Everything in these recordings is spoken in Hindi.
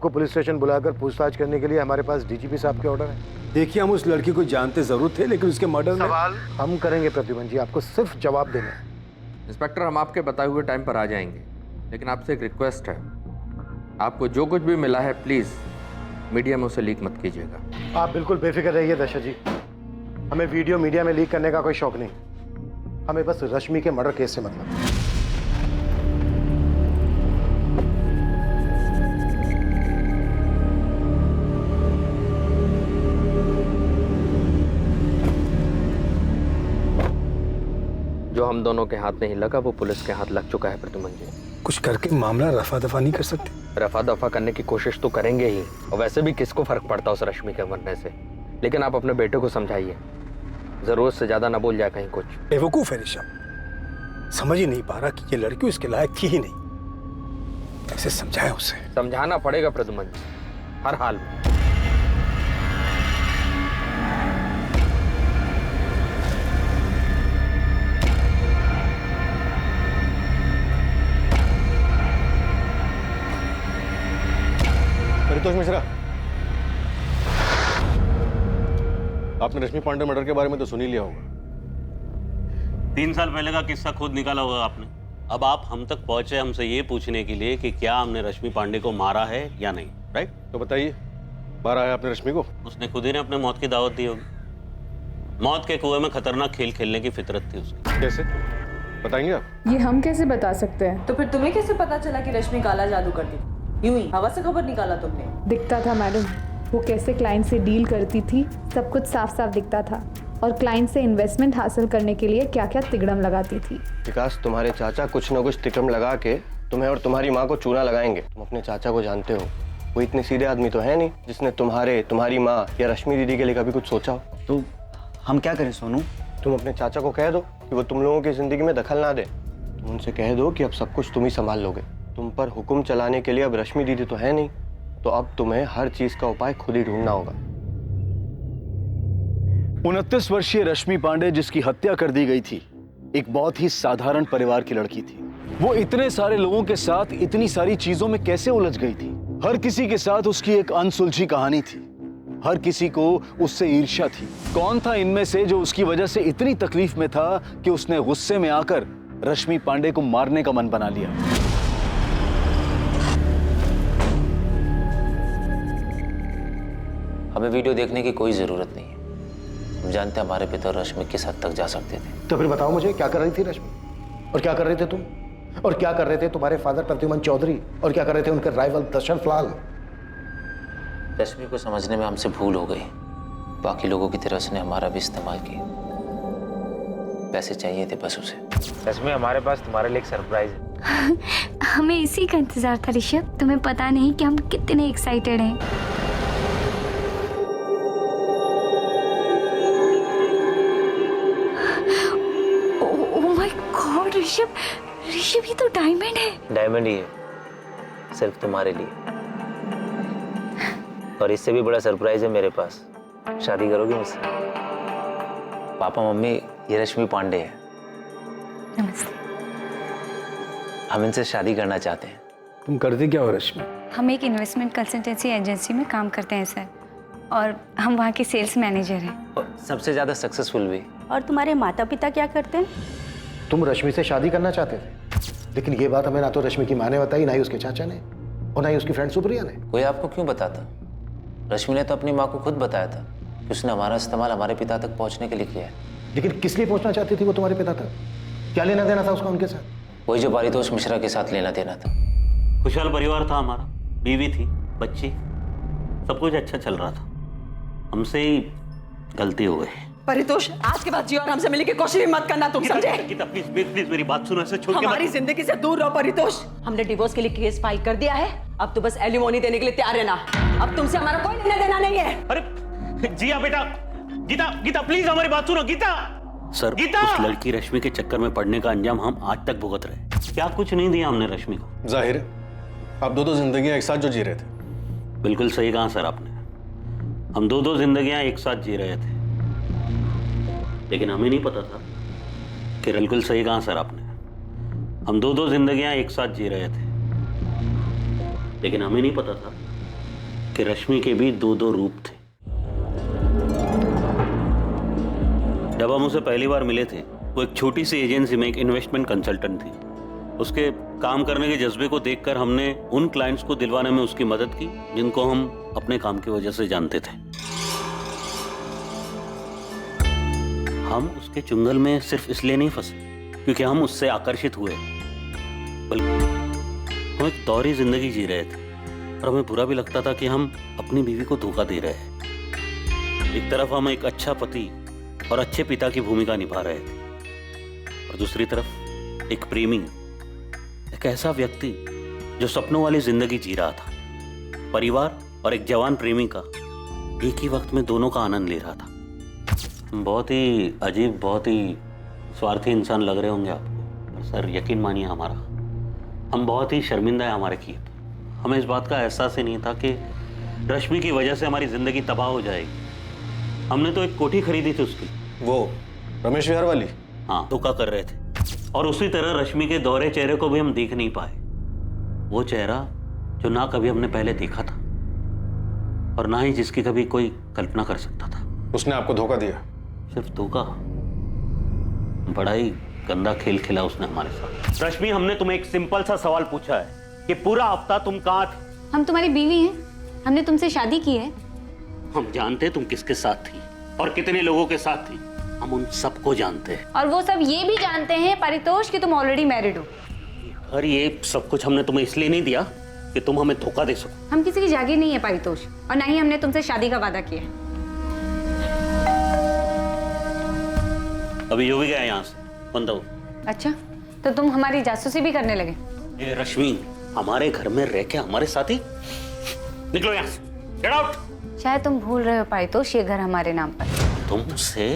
को पुलिस स्टेशन बुलाकर पूछताछ करने के लिए हमारे पास डीजीपी साहब के ऑर्डर है। देखिए, हम उस लड़की को जानते जरूर थे, लेकिन उसके मर्डर में सवाल हम करेंगे प्रद्युमन जी, आपको सिर्फ जवाब देना है। इंस्पेक्टर, हम आपके बताए हुए टाइम पर आ जाएंगे, लेकिन आपसे एक रिक्वेस्ट है, आपको जो कुछ भी मिला है प्लीज़ मीडिया में उसे लीक मत कीजिएगा। आप बिल्कुल बेफिक्र रहिए दशरथ जी, हमें वीडियो मीडिया में लीक करने का कोई शौक नहीं, हमें बस रश्मि के मर्डर केस से मतलब है। जो हम दोनों के हाथ नहीं लगा वो पुलिस के हाथ लग चुका है प्रद्युमन जी। कुछ करके मामला रफा दफा नहीं कर सकते? रफा दफा करने की कोशिश तो करेंगे ही, और वैसे भी किसको फर्क पड़ता उस रश्मि के मरने से। लेकिन आप अपने बेटे को समझाइए, जरूरत से ज्यादा ना बोल जाए कहीं कुछ। बेवकूफ है ऋषभ, समझ ही नहीं पा रहा कि ये लड़की उसके लायक थी ही नहीं। कैसे समझाए उसे? समझाना पड़ेगा प्रद्युमन जी, हर हाल में। परितोष मिश्रा, आपने रश्मि पांडे मर्डर के बारे में तो सुन ही लिया होगा। 3 साल पहले का किस्सा खुद निकाला होगा आपने। अब आप हम तक पहुंचे हमसे ये पूछने के लिए कि क्या हमने रश्मि पांडे को मारा है या नहीं, राइट? तो बताइए, मारा है आपने रश्मि को? उसने खुद ही ने अपने मौत की दावत दी होगी। मौत के कुएं में खतरनाक खेल खेलने की फितरत थी उसकी। कैसे बताएंगे आप? ये हम कैसे बता सकते हैं? तो फिर तुम्हें कैसे पता चला कि रश्मि काला जादू करती थी? यूं ही हवा से खबर निकाला तुमने? दिखता था मैडम, वो कैसे क्लाइंट से डील करती थी, सब कुछ साफ साफ दिखता था। और क्लाइंट से इन्वेस्टमेंट हासिल करने के लिए क्या क्या तिकड़म लगाती थी। विकास, तुम्हारे चाचा कुछ न कुछ तिकड़म लगा के तुम्हें और तुम्हारी माँ को चूना लगाएंगे। तुम अपने चाचा को जानते हो, वो इतने सीधे आदमी तो है नहीं जिसने तुम्हारी माँ या रश्मि दीदी के लिए कभी कुछ सोचा हो। तो हम क्या करें सोनू? तुम अपने चाचा को कह दो कि वो तुम लोगों की जिंदगी में दखल ना दे। तुम उनसे कह दो कि अब सब कुछ तुम ही संभाल लोगे। तुम पर हुक्म चलाने के लिए अब रश्मि दीदी तो है नहीं, तो अब तुम्हें हर चीज का उपाय खुद ही ढूंढना होगा। 29 वर्षीय रश्मि पांडे, जिसकी हत्या कर दी गई थी, एक बहुत ही साधारण परिवार की लड़की थी। वो इतने सारे लोगों के साथ इतनी सारी चीजों में कैसे उलझ गई थी? हर किसी के साथ उसकी एक अनसुलझी कहानी थी। हर किसी को उससे ईर्ष्या थी। कौन था इनमें से जो उसकी वजह से इतनी तकलीफ में था कि उसने गुस्से में आकर रश्मि पांडे को मारने का मन बना लिया? हमें वीडियो देखने की कोई जरूरत नहीं है। हम जानते हैं हमारे पिता रश्मि किस हद तक जा सकते थे। तो फिर बताओ मुझे, क्या कर रही थी रश्मि, और क्या कर रहे थे तुम, और क्या कर रहे थे तुम्हारे फादर प्रद्युमन चौधरी, और क्या कर रहे थे उनके राइवल दशरथ लाल? रश्मि को समझने में हमसे भूल हो गई। बाकी लोगों की तरह उसने हमारा भी इस्तेमाल किया। पैसे चाहिए थे बस उसे। रश्मि, हमारे पास तुम्हारे लिए एक सरप्राइज है। हमें इसी का इंतजार था ऋषभ। तुम्हें पता नहीं कि हम कितने एक्साइटेड हैं। ऋषभ, ऋषभ, ये तो डायमंड है। डायमंड ही है, सिर्फ तुम्हारे लिए। और इससे भी बड़ा सरप्राइज है मेरे पास। शादी करोगे मुझसे? पापा मम्मी, ये रश्मि पांडे है। नमस्ते। हम इनसे शादी करना चाहते हैं। तुम करते क्या हो रश्मि? हम एक इन्वेस्टमेंट कंसल्टेंसी एजेंसी में काम करते हैं सर, और हम वहाँ के सेल्स मैनेजर हैं। और सबसे ज्यादा सक्सेसफुल भी। और तुम्हारे माता पिता क्या करते हैं? तुम रश्मि से शादी करना चाहते थे, लेकिन ये बात हमें ना तो रश्मि की माँ ने बताई, ना ही उसके चाचा ने, और ना ही उसकी फ्रेंड सुप्रिया ने। कोई आपको क्यों बताता? रश्मि ने तो अपनी माँ को खुद बताया था कि उसने हमारा इस्तेमाल हमारे पिता तक पहुंचने के लिए किया है। लेकिन किस लिए पहुंचना चाहती थी वो तुम्हारे पिता तक? क्या लेना देना था उसका उनके साथ? वही जो परितोष मिश्रा के साथ लेना देना था। खुशहाल परिवार था हमारा, बीवी थी, बच्ची, सब कुछ अच्छा चल रहा था। हमसे ही गलती हो गई। परितोष, आज के बाद जी और हमसे मिलने की कोशिश भी मत करना, तुम समझे? गीता प्लीज प्लीज प्लीज मेरी बात सुनो, ऐसे छोड़ के हमारी जिंदगी से दूर रहो परितोष। हमने डिवोर्स के लिए केस फाइल कर दिया है, अब तो बस एलिमोनी देने के लिए तैयार रहना। अब तुमसे हमारा कोई लेना देना नहीं है। अरे जिया बेटा, गीता गीता प्लीज हमारी बात सुनो। गीता सर, गीता, उस लड़की रश्मि के चक्कर में पड़ने का अंजाम हम आज तक भुगत रहे। क्या कुछ नहीं दिया हमने रश्मि को। जाहिर है आप दो जिंदगियां एक साथ जो जी रहे थे। बिल्कुल सही कहा सर आपने, हम दो जिंदगियां एक साथ जी रहे थे, लेकिन हमें नहीं पता था कि बिल्कुल सही कहा सर आपने, हम दो जिंदगियां एक साथ जी रहे थे, लेकिन हमें नहीं पता था कि रश्मि के भी दो दो रूप थे। जब हम उसे पहली बार मिले थे, वो एक छोटी सी एजेंसी में एक इन्वेस्टमेंट कंसल्टेंट थी। उसके काम करने के जज्बे को देखकर हमने उन क्लाइंट्स को दिलवाने में उसकी मदद की जिनको हम अपने काम की वजह से जानते थे। हम उसके चुंगल में सिर्फ इसलिए नहीं फंसे क्योंकि हम उससे आकर्षित हुए, बल्कि हम एक दोहरी जिंदगी जी रहे थे और हमें बुरा भी लगता था कि हम अपनी बीवी को धोखा दे रहे हैं। एक तरफ हम एक अच्छा पति और अच्छे पिता की भूमिका निभा रहे थे और दूसरी तरफ एक प्रेमी, एक ऐसा व्यक्ति जो सपनों वाली जिंदगी जी रहा था। परिवार और एक जवान प्रेमी का एक ही वक्त में दोनों का आनंद ले रहा था। बहुत ही अजीब, बहुत ही स्वार्थी इंसान लग रहे होंगे आपको, पर सर यकीन मानिए हमारा, हम बहुत ही शर्मिंदा है हमारे किए। हमें इस बात का एहसास ही नहीं था कि रश्मि की वजह से हमारी जिंदगी तबाह हो जाएगी। हमने तो एक कोठी खरीदी थी उसकी। वो रमेश विहार वाली? हाँ, धोखा कर रहे थे। और उसी तरह रश्मि के दोहरे चेहरे को भी हम देख नहीं पाए। वो चेहरा जो ना कभी हमने पहले देखा था और ना ही जिसकी कभी कोई कल्पना कर सकता था। उसने आपको धोखा दिया? सिर्फ धोखा? बड़ा ही गंदा खेल खेला उसने हमारे साथ। रश्मि, हमने तुम्हें एक सिंपल सा सवाल पूछा है कि पूरा हफ्ता तुम कहाँ थे? हम तुम्हारी बीवी हैं, हमने तुमसे शादी की है। हम जानते तुम किसके साथ थी और कितने लोगों के साथ थी, हम उन सबको जानते हैं। और वो सब ये भी जानते हैं परितोष कि तुम ऑलरेडी मैरिड हो। और ये सब कुछ हमने तुम्हें इसलिए नहीं दिया कि तुम हमें धोखा दे सको। हम किसी की जागीर नहीं है परितोष, और ना ही हमने तुमसे शादी का वादा किया है। अभी जो भी गया यहाँ से बंद हो। अच्छा, तो तुम हमारी जासूसी भी करने लगे? ये रश्मि, हमारे घर में रह के हमारे साथ ही निकलो यहाँ से, गेट आउट। शायद तुम भूल रहे हो परितोष, ये घर हमारे नाम पर। तुमसे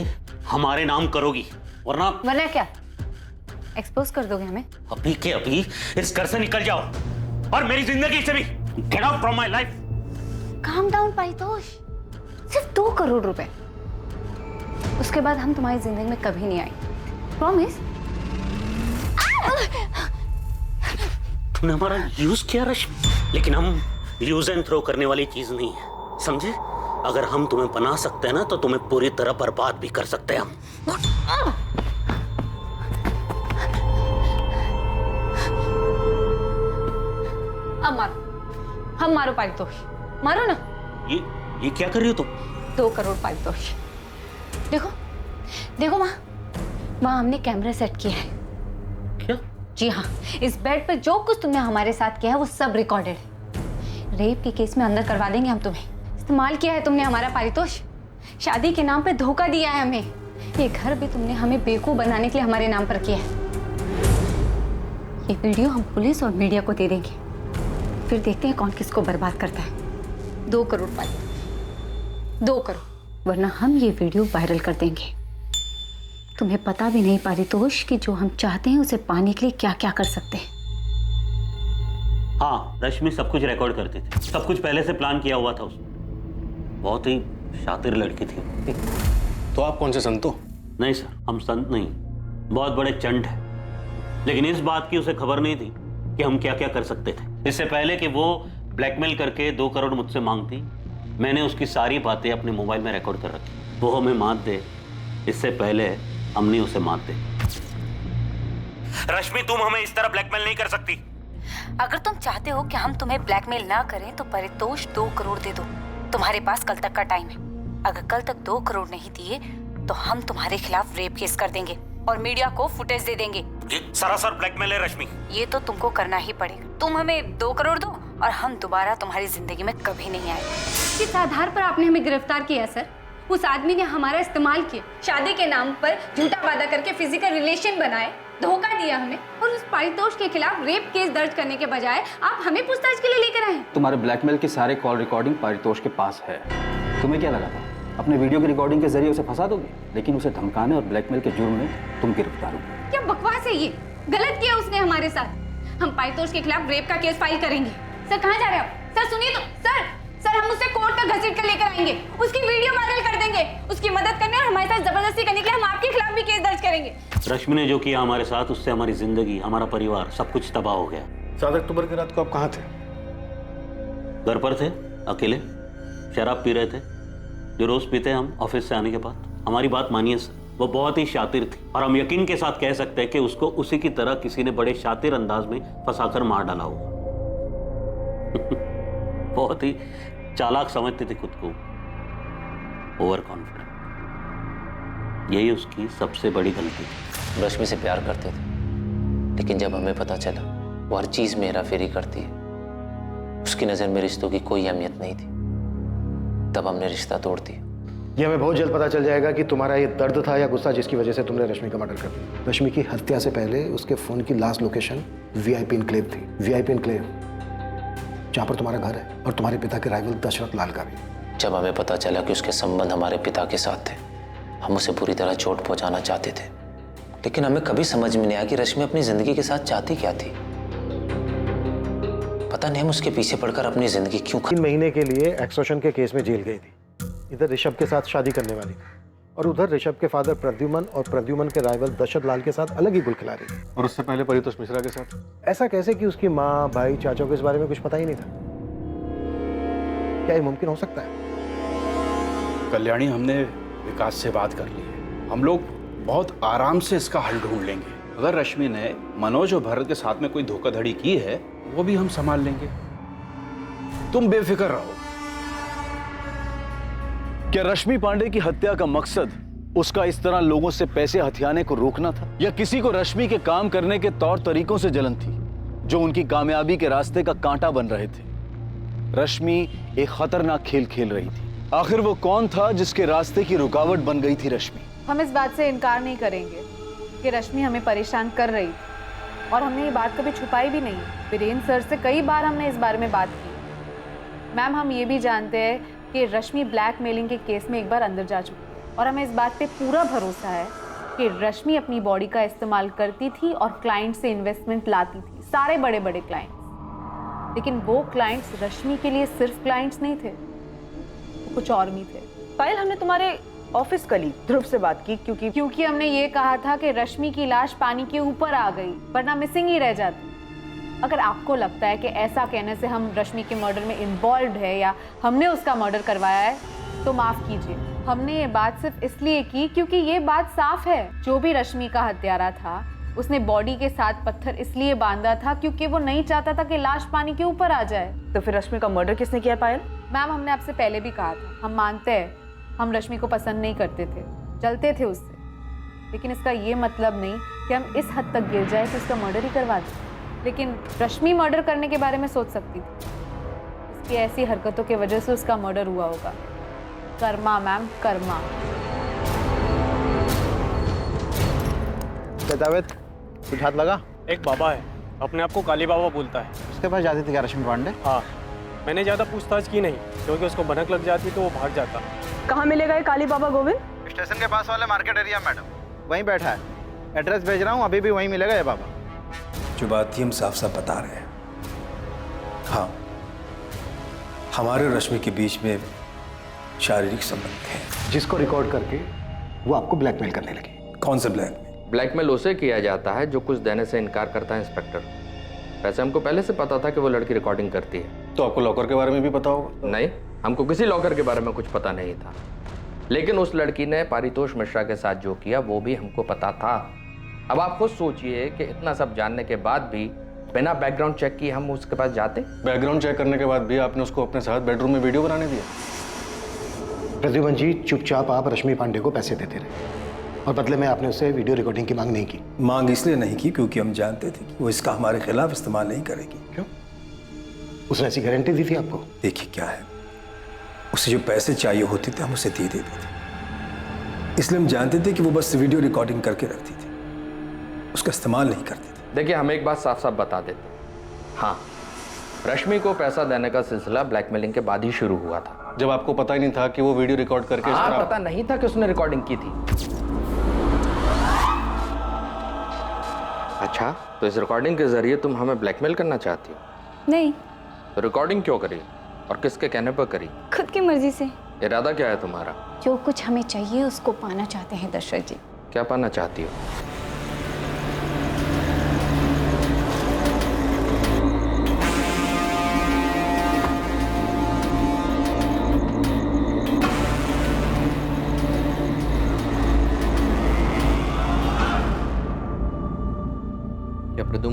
हमारे नाम करोगी, वरना क्या एक्सपोज कर दोगे हमें? अभी के अभी इस घर से निकल जाओ और मेरी जिंदगी से भी get out from my life. Calm down Paritosh, सिर्फ 2 करोड़ रुपए, उसके बाद हम तुम्हारी जिंदगी में कभी नहीं आएंगे, प्रॉमिस। तुमने हमारा यूज किया रश्मि, लेकिन हम यूज एंड थ्रो करने वाली चीज नहीं है, समझे? अगर हम तुम्हें बना सकते हैं ना, तो तुम्हें पूरी तरह बर्बाद भी कर सकते हैं हम। अब मारो, हम मारो परितोष, मारो ना। ये क्या कर रही हो तुम? 2 करोड़ परितोष। देखो देखो वहाँ हमने कैमरा सेट किया है। क्या? जी हाँ, इस बेड पर जो कुछ तुमने हमारे साथ किया है वो सब रिकॉर्डेड है। रेप के केस में अंदर करवा देंगे हम तुम्हें। इस्तेमाल किया है तुमने हमारा परितोष, शादी के नाम पे धोखा दिया है हमें। ये घर भी तुमने हमें बेवकूफ बनाने के लिए हमारे नाम पर किया है। ये वीडियो हम पुलिस और मीडिया को दे देंगे, फिर देखते हैं कौन किसको बर्बाद करता है। 2 करोड़ परितोष, 2 करोड़, वरना हम ये वीडियो वायरल कर देंगे। तुम्हें पता भी नहीं परितोष कि जो हम चाहते हैं उसे पाने के लिए क्या क्या कर सकते हैं। हाँ, रश्मि सब कुछ रिकॉर्ड करती थी, सब कुछ पहले से प्लान किया हुआ था उसने। बहुत ही शातिर लड़की थी। तो आप कौन से संत हो? नहीं सर, हम संत नहीं, बहुत बड़े चंट हैं। लेकिन इस बात की उसे खबर नहीं थी कि हम क्या क्या कर सकते थे। इससे पहले कि वो ब्लैकमेल करके 2 करोड़ मुझसे मांगती, मैंने उसकी सारी बातें अपने मोबाइल में रिकॉर्ड कर रखी। वो हमें मात दे इससे पहले हमने उसे मात दे। रश्मि, तुम हमें इस तरह ब्लैकमेल नहीं कर सकती। अगर तुम चाहते हो कि हम तुम्हें ब्लैकमेल ना करें तो परितोष 2 करोड़ दे दो। तुम्हारे पास कल तक का टाइम है। अगर कल तक 2 करोड़ नहीं दिए तो हम तुम्हारे खिलाफ रेप केस कर देंगे और मीडिया को फुटेज दे देंगे। ये सरासर ब्लैकमेल है रश्मि। ये तो तुमको करना ही पड़ेगा। तुम हमें 2 करोड़ दो और हम दोबारा तुम्हारी जिंदगी में कभी नहीं आए। किस आधार पर आपने हमें गिरफ्तार किया सर? उस आदमी ने हमारा इस्तेमाल किया, शादी के नाम पर झूठा वादा करके फिजिकल रिलेशन बनाए, धोखा दिया हमें, और उस परितोष के खिलाफ रेप केस दर्ज करने के बजाय आप हमें पूछताछ के लिए लेकर आए। तुम्हारे ब्लैकमेल के सारे कॉल रिकॉर्डिंग परितोष के पास है। तुम्हें क्या लगा था अपने वीडियो की रिकॉर्डिंग के जरिए उसे फंसा दोगे? लेकिन उसे धमकाने और ब्लैकमेल के जुर्म में तुम गिरफ्तार हो। क्या बकवास है ये? गलत किया उसने हमारे साथ। हम परितोष के खिलाफ रेप का केस फाइल करेंगे। सर कहाँ जा रहे हो आप? सर सुनिए तो। सर हम उसे कोर्ट तक घसीट कर लेकर आएंगे, उसकी वीडियो वायरल कर देंगे, उसकी मदद करने और हमारे साथ जबरदस्ती करने के लिए हम आपके खिलाफ भी केस दर्ज करेंगे। रश्मि ने जो किया हमारे साथ, उससे हमारी जिंदगी, हमारा परिवार, सब कुछ तबाह हो गया। 7 अक्टूबर की रात को आप कहाँ थे? घर पर थे। अकेले शराब पी रहे थे, जो रोज पीते हैं हम ऑफिस से आने के बाद। हमारी बात मानिए सर, वो बहुत ही शातिर थी और हम यकीन के साथ कह सकते हैं कि उसको उसी की तरह किसी ने बड़े शातिर अंदाज में फंसाकर मार डाला होगा। बहुत ही चालाक समझती थी खुद को, ओवर कॉन्फिडेंट। यही उसकी सबसे बड़ी गलती थी। रश्मि से प्यार करते थे, लेकिन जब हमें पता चला वो हर चीज में हेरा फेरी करती है, उसकी नजर में रिश्तों की कोई अहमियत नहीं थी, तब हमने रिश्ता तोड़ दिया। ये हमें बहुत जल्द पता चल जाएगा कि तुम्हारा ये दर्द था या गुस्सा जिसकी वजह से तुमने रश्मि का मर्डर कर दिया। रश्मि की हत्या से पहले उसके फोन की लास्ट लोकेशन वीआईपी इनक्लेव थी। वीआईपी इनक्लेव जहां पर तुम्हारा घर है और तुम्हारे पिता के राइवल दशरथ लाल का भी। जब हमें पता चला कि उसके संबंध हमारे पिता के साथ थे, हम उसे पूरी तरह चोट पहुंचाना चाहते थे, लेकिन हमें कभी समझ में नहीं आया कि रश्मि अपनी जिंदगी के साथ चाहती क्या थी। पता नहीं हम उसके पीछे पड़कर अपनी जिंदगी क्यों 3 महीने के लिए एक्सटॉर्शन के केस में जेल गई थी। इधर ऋषभ के साथ शादी करने वाली थी और उधर ऋषभ के फादर प्रद्युमन और प्रद्युमन के राइवल दशरथ लाल के साथ अलग ही गुल खिला रही थी। और उससे पहले परितोष मिश्रा के साथ। ऐसा कैसे कि उसकी माँ, भाई, चाचा को इस बारे में कुछ पता ही नहीं था? क्या ये मुमकिन हो सकता है? कल्याणी, हमने विकास से बात कर ली है। हम लोग बहुत आराम से इसका हल ढूंढ लेंगे। अगर रश्मि ने मनोज और भरत के साथ में कोई धोखाधड़ी की है, वो भी हम संभाल लेंगे। तुम बेफिक्र रहो। क्या रश्मि पांडे की हत्या का मकसद उसका इस तरह लोगों से पैसे हथियाने को रोकना था, या किसी को रश्मि के काम करने के तौर तरीकों से जलन थी जो उनकी कामयाबी के रास्ते का कांटा बन रहे थे? रश्मि एक खतरनाक खेल खेल रही थी। आखिर वो कौन था जिसके रास्ते की रुकावट बन गई थी रश्मि? हम इस बात से इनकार नहीं करेंगे कि रश्मि हमें परेशान कर रही थी और हमने ये बात कभी छुपाई भी नहीं। वीरेंद्र सर से कई बार हमने इस बारे में बात की। मैम, हम ये भी जानते हैं कि रश्मि ब्लैकमेलिंग के केस में एक बार अंदर जा चुकी है और हमें इस बात पे पूरा भरोसा है कि रश्मि अपनी बॉडी का इस्तेमाल करती थी और क्लाइंट से इन्वेस्टमेंट लाती थी, सारे बड़े बड़े क्लाइंट्स। लेकिन वो क्लाइंट्स रश्मि के लिए सिर्फ क्लाइंट्स नहीं थे, वो कुछ और भी थे। पायल, हमने तुम्हारे ऑफिस कलीग ध्रुव से बात की क्योंकि हमने ये कहा था कि रश्मि की लाश पानी के ऊपर आ गई वरना मिसिंग ही रह जाती। अगर आपको लगता है कि ऐसा कहने से हम रश्मि के मर्डर में इन्वॉल्व है या हमने उसका मर्डर करवाया है, तो माफ कीजिए। हमने ये बात सिर्फ इसलिए की क्योंकि ये बात साफ है, जो भी रश्मि का हत्यारा था उसने बॉडी के साथ पत्थर इसलिए बांधा था क्योंकि वो नहीं चाहता था कि लाश पानी के ऊपर आ जाए। तो फिर रश्मि का मर्डर किसने किया पायल? मैम, हमने आपसे पहले भी कहा था, हम मानते हैं हम रश्मि को पसंद नहीं करते थे, जलते थे उससे, लेकिन इसका ये मतलब नहीं कि हम इस हद तक गिर जाए कि उसका मर्डर ही करवा दें। लेकिन रश्मि मर्डर करने के बारे में सोच सकती थी, उसकी ऐसी हरकतों की वजह से उसका मर्डर हुआ होगा। कर्मा मैम, कर्मा। जावेद, कुछ हाथ लगा? एक बाबा है, अपने आप को काली बाबा बोलता है। उसके पास जाती थी क्या रश्मि पांडे? हाँ, मैंने ज़्यादा पूछताछ की नहीं क्योंकि उसको भनक लग जाती तो वो भाग जाता। कहाँ मिलेगा ये काली बाबा गोविंद? स्टेशन के पास वाले मार्केट एरिया मैडम, वहीं बैठा है। एड्रेस भेज रहा हूँ, अभी भी वहीं मिलेगा ये बाबा। जो बात थी हम साफ साफ बता रहे हैं। हाँ, हमारे और रश्मि के बीच में शारीरिक संबंध है, जिसको रिकॉर्ड करके वो आपको ब्लैकमेल करने लगी। कौन सा ब्लैकमेल? ब्लैकमेल उसे किया जाता है जो कुछ देने से इनकार करता है इंस्पेक्टर। वैसे हमको पहले से पता था कि वो लड़की रिकॉर्डिंग करती है। तो आपको लॉकर के बारे में भी पता होगा? नहीं, हमको किसी लॉकर के बारे में कुछ पता नहीं था, लेकिन उस लड़की ने पारितोष मिश्रा के साथ जो किया वो भी हमको पता था। अब आप खुद सोचिए कि इतना सब जानने के बाद भी बिना बैकग्राउंड चेक किए हम उसके पास जाते। बैकग्राउंड चेक करने के बाद भी आपने उसको अपने साथ बेडरूम में वीडियो बनाने दिया? प्रद्युमन जी, चुपचाप आप रश्मि पांडे को पैसे देते रहे और बदले में आपने उससे वीडियो रिकॉर्डिंग की मांग नहीं की। मांग इसलिए नहीं की क्योंकि हम जानते थे कि वो इसका हमारे खिलाफ इस्तेमाल नहीं करेगी। क्यों? उसने ऐसी गारंटी दी थी आपको? देखिए क्या है, उसे जो पैसे चाहिए होते थे हम उसे दे देते थे, इसलिए हम जानते थे कि वो बस वीडियो रिकॉर्डिंग करके रखती थी, उसका इस्तेमाल नहीं करते थे। देखिए, हम एक बात साफ साफ बता देते, हाँ, रश्मि को पैसा देने का सिलसिला ब्लैकमेलिंग के बाद ही शुरू हुआ था। जब आपको पता ही नहीं था कि वो वीडियो रिकॉर्ड करके पता नहीं था कि उसने रिकॉर्डिंग की थी। अच्छा, तो इस रिकॉर्डिंग के जरिए तुम हमें ब्लैकमेल करना चाहती हो? नहीं। तो रिकॉर्डिंग क्यों करी और किसके कहने पर करी? खुद की मर्जी से। इरादा क्या है तुम्हारा? जो कुछ हमें चाहिए उसको पाना चाहते हैं दशरथ जी। क्या पाना चाहती हो?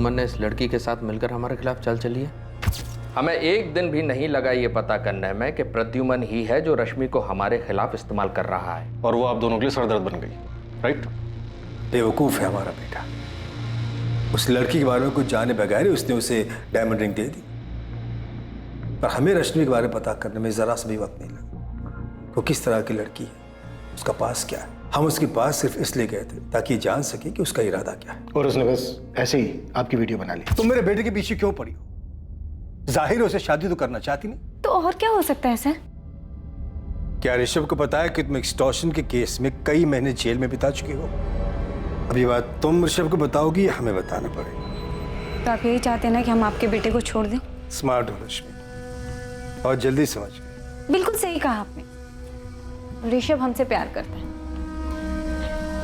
प्रद्युमन ने इस लड़की के साथ मिलकर हमारे खिलाफ चाल चली है? हमें एक दिन भी नहीं लगा ये पता करने में कि प्रद्युमन ही है जो रश्मि को हमारे खिलाफ इस्तेमाल कर रहा है। और वो आप दोनों के लिए सरदर्द बन गई, राइट? बेवकूफ़ है हमारा बेटा। उस लड़की के बारे में कुछ जाने बगैर ही उसने उसे डायमंड रिंग दे दी। पर हमें रश्मि के बारे में पता करने में ज़रा सा भी वक्त नहीं लगा। वो किस तरह की लड़की है, उसका पास क्या है। हम उसके पास सिर्फ इसलिए गए थे ताकि जान सके कि उसका इरादा क्या है। और उसने बस ऐसे ही आपकी वीडियो बना ली। तुम मेरे बेटे के पीछे क्यों पड़ी हो? जाहिर है उसे शादी तो करना चाहती नहीं। तो और क्या हो सकता है सर? क्या ऋषभ को पता है कि तुम एक्सटॉर्शन के केस में कई महीने जेल में बिता चुके हो? अभी बात तुम ऋषभ को बताओगी या हमें बताना पड़ेगा? तो आप यही चाहते हैं ना कि हम आपके बेटे को छोड़ दें? स्मार्ट हो रश्मि और जल्दी समझ गए। बिल्कुल सही कहा आपने। ऋषभ हमसे प्यार करता है,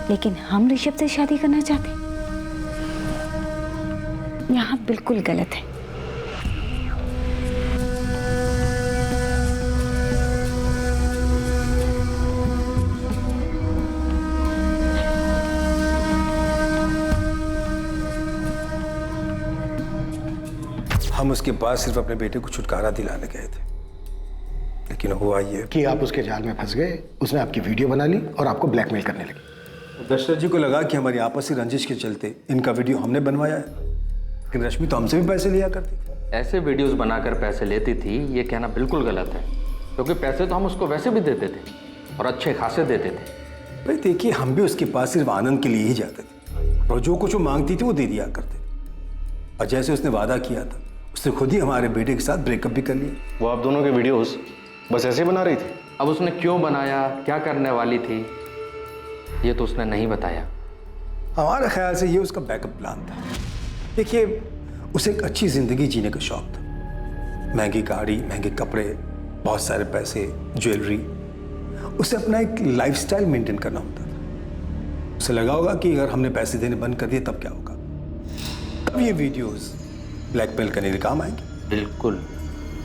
लेकिन हम ऋषभ से शादी करना चाहते हैं। यहाँ बिल्कुल गलत है। हम उसके पास सिर्फ अपने बेटे को छुटकारा दिलाने गए थे, लेकिन हुआ ये कि आप उसके जाल में फंस गए। उसने आपकी वीडियो बना ली और आपको ब्लैकमेल करने लगी। दशरथ जी को लगा कि हमारी आपसी रंजिश के चलते इनका वीडियो हमने बनवाया है, लेकिन रश्मि तो हमसे भी पैसे लिया करती थी। ऐसे वीडियोस बनाकर पैसे लेती थी, ये कहना बिल्कुल गलत है, क्योंकि पैसे तो हम उसको वैसे भी देते थे और अच्छे खासे देते थे। भाई देखिए, हम भी उसके पास सिर्फ आनंद के लिए ही जाते थे और जो कुछ वो मांगती थी वो दे दिया करते। और जैसे उसने वादा किया था, उसने खुद ही हमारे बेटे के साथ ब्रेकअप भी कर लिया। वो आप दोनों के वीडियोस बस ऐसे ही बना रही थी? अब उसने क्यों बनाया, क्या करने वाली थी, ये तो उसने नहीं बताया। हमारे ख्याल से ये उसका बैकअप प्लान था। देखिए, उसे एक अच्छी जिंदगी जीने का शौक था। महंगी गाड़ी, महंगे कपड़े, बहुत सारे पैसे, ज्वेलरी। उसे अपना एक लाइफस्टाइल मेंटेन करना होता था। उसे लगा होगा कि अगर हमने पैसे देने बंद कर दिए तब क्या होगा। तब ये वीडियोस ब्लैकमेल करने के काम आएंगे। बिल्कुल